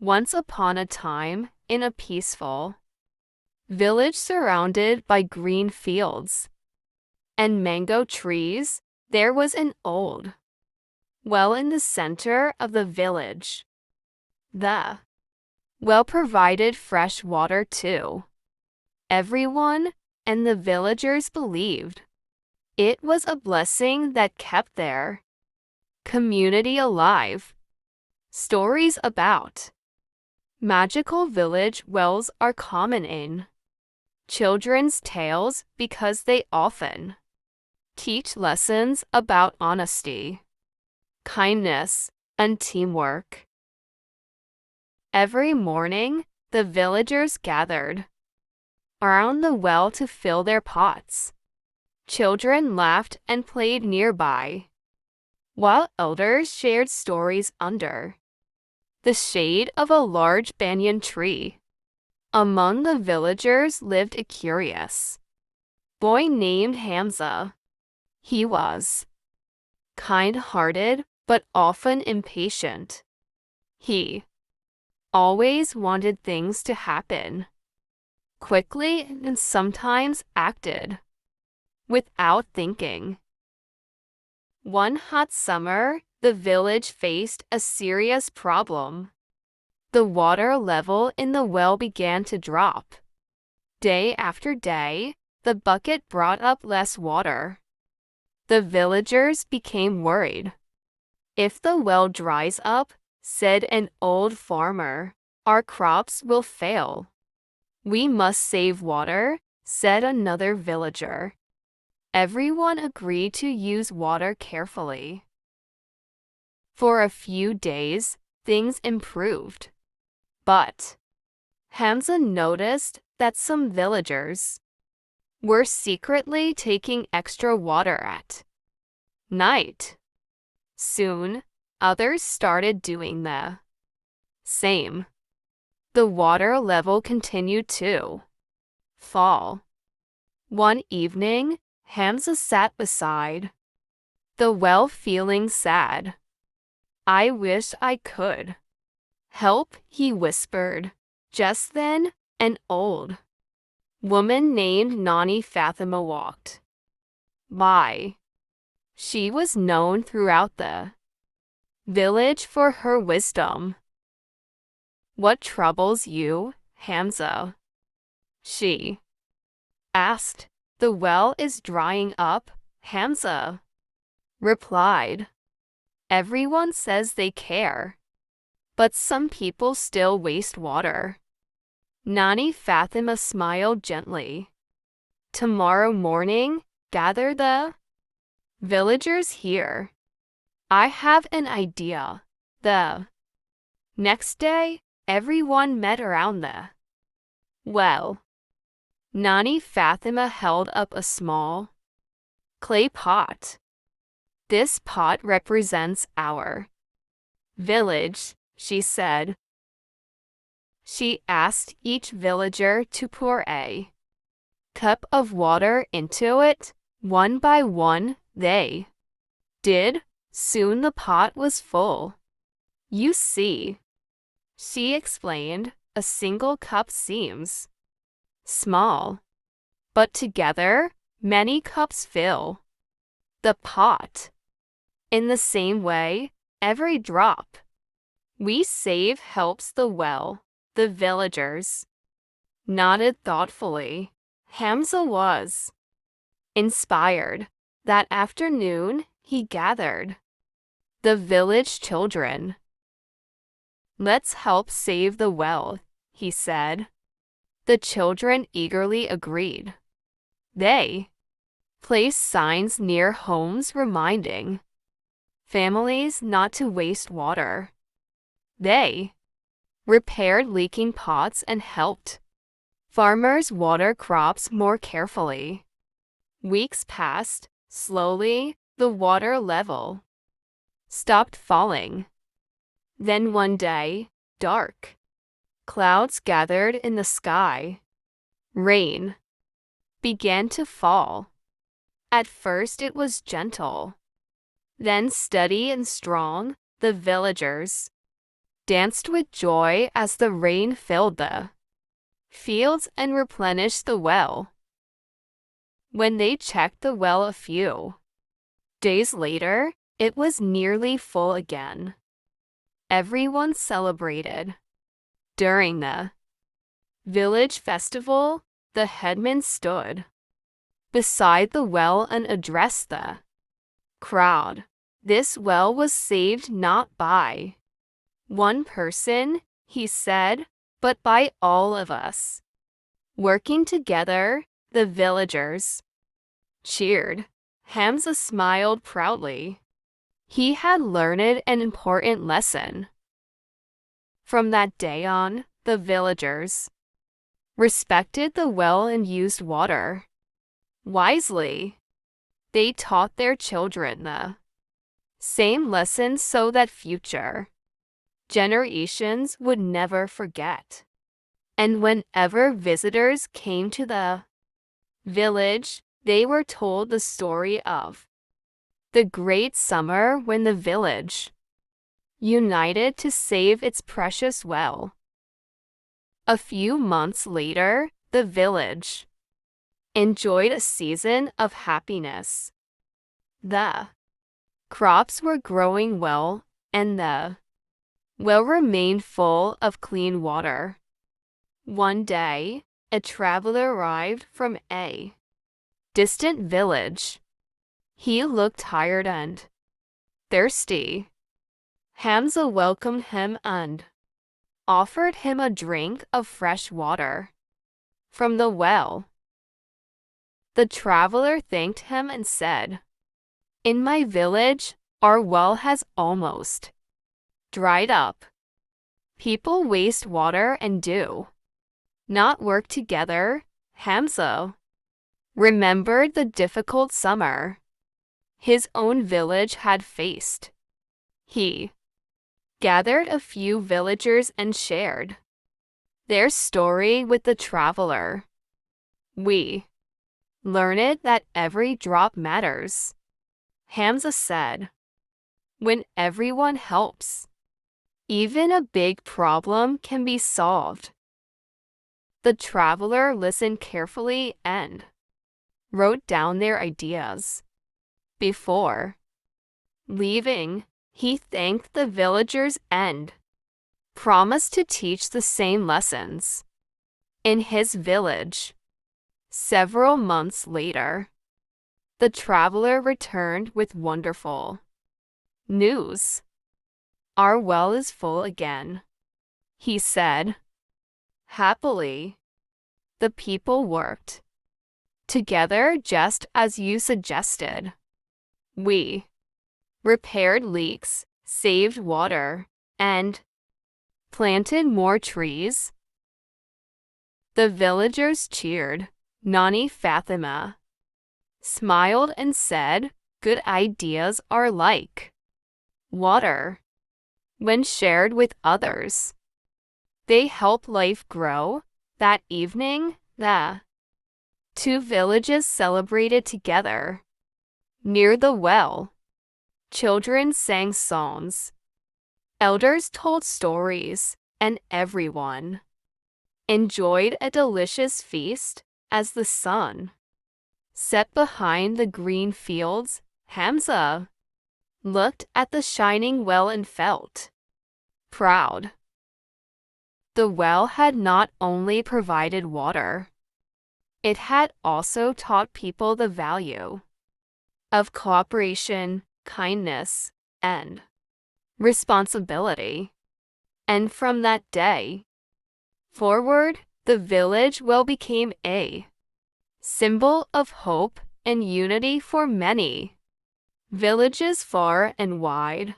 Once upon a time, in a peaceful village surrounded by green fields and mango trees, there was an old well in the center of the village. The well provided fresh water too. Everyone and the villagers believed it was a blessing that kept their community alive. Stories about magical village wells are common in children's tales because they often teach lessons about honesty, kindness, and teamwork. Every morning, the villagers gathered around the well to fill their pots. Children laughed and played nearby, while elders shared stories under the shade of a large banyan tree. Among the villagers lived a curious boy named Hamza. He was kind-hearted but often impatient. He always wanted things to happen quickly and sometimes acted without thinking. One hot summer, the village faced a serious problem. The water level in the well began to drop. Day after day, the bucket brought up less water. The villagers became worried. If the well dries up, said an old farmer, our crops will fail. We must save water, said another villager. Everyone agreed to use water carefully. For a few days, things improved. But Hamza noticed that some villagers were secretly taking extra water at night. Soon, others started doing the same. The water level continued to fall. One evening, Hamza sat beside the well feeling sad. I wish I could help, he whispered. Just then, an old woman named Nani Fatima walked by. She was known throughout the village for her wisdom. What troubles you, Hamza? She asked. The well is drying up, Hamza replied. Everyone says they care, but some people still waste water. Nani Fatima smiled gently. Tomorrow morning, gather the villagers here. I have an idea. The next day, everyone met around the well. Nani Fatima held up a small clay pot. This pot represents our village, she said. She asked each villager to pour a cup of water into it. One by one, they did. Soon the pot was full. You see, she explained, a single cup seems small, but together, many cups fill the pot. In the same way, every drop we save helps the well. The villagers nodded thoughtfully. Hamza was inspired. That afternoon, he gathered the village children. Let's help save the well, he said. The children eagerly agreed. They placed signs near homes reminding families not to waste water. They repaired leaking pots and helped farmers water crops more carefully. Weeks passed. Slowly, the water level stopped falling. Then one day, dark clouds gathered in the sky. Rain began to fall. At first it was gentle, then steady and strong. The villagers danced with joy as the rain filled the fields and replenished the well. When they checked the well a few days later, it was nearly full again. Everyone celebrated. During the village festival, the headman stood beside the well and addressed the crowd. This well was saved not by one person, he said, but by all of us. Working together, the villagers cheered. Hamza smiled proudly. He had learned an important lesson. From that day on, the villagers respected the well and used water wisely. They taught their children the same lessons so that future generations would never forget. And whenever visitors came to the village, they were told the story of the great summer when the village united to save its precious well. A few months later, the village enjoyed a season of happiness. The crops were growing well, and the well remained full of clean water. One day, a traveler arrived from a distant village. He looked tired and thirsty. Hamza welcomed him and offered him a drink of fresh water from the well. The traveler thanked him and said, "In my village, our well has almost dried up. People waste water and do not work together." Hamza remembered the difficult summer his own village had faced. He gathered a few villagers and shared their story with the traveler. "We learned that every drop matters," Hamza said. "When everyone helps, even a big problem can be solved." The traveler listened carefully and wrote down their ideas. Before leaving, he thanked the villagers and promised to teach the same lessons in his village. Several months later, the traveler returned with wonderful news. "Our well is full again," he said. Happily, the people worked together just as you suggested. We repaired leaks, saved water, and planted more trees. The villagers cheered. Nani Fatima smiled and said, "Good ideas are like water. When shared with others, they help life grow." That evening, the two villages celebrated together. Near the well, children sang songs, elders told stories, and everyone enjoyed a delicious feast. As the sun set behind the green fields, Hamza looked at the shining well and felt proud. The well had not only provided water, it had also taught people the value of cooperation, kindness, and responsibility. And from that day forward, the village well became a symbol of hope and unity for many villages far and wide.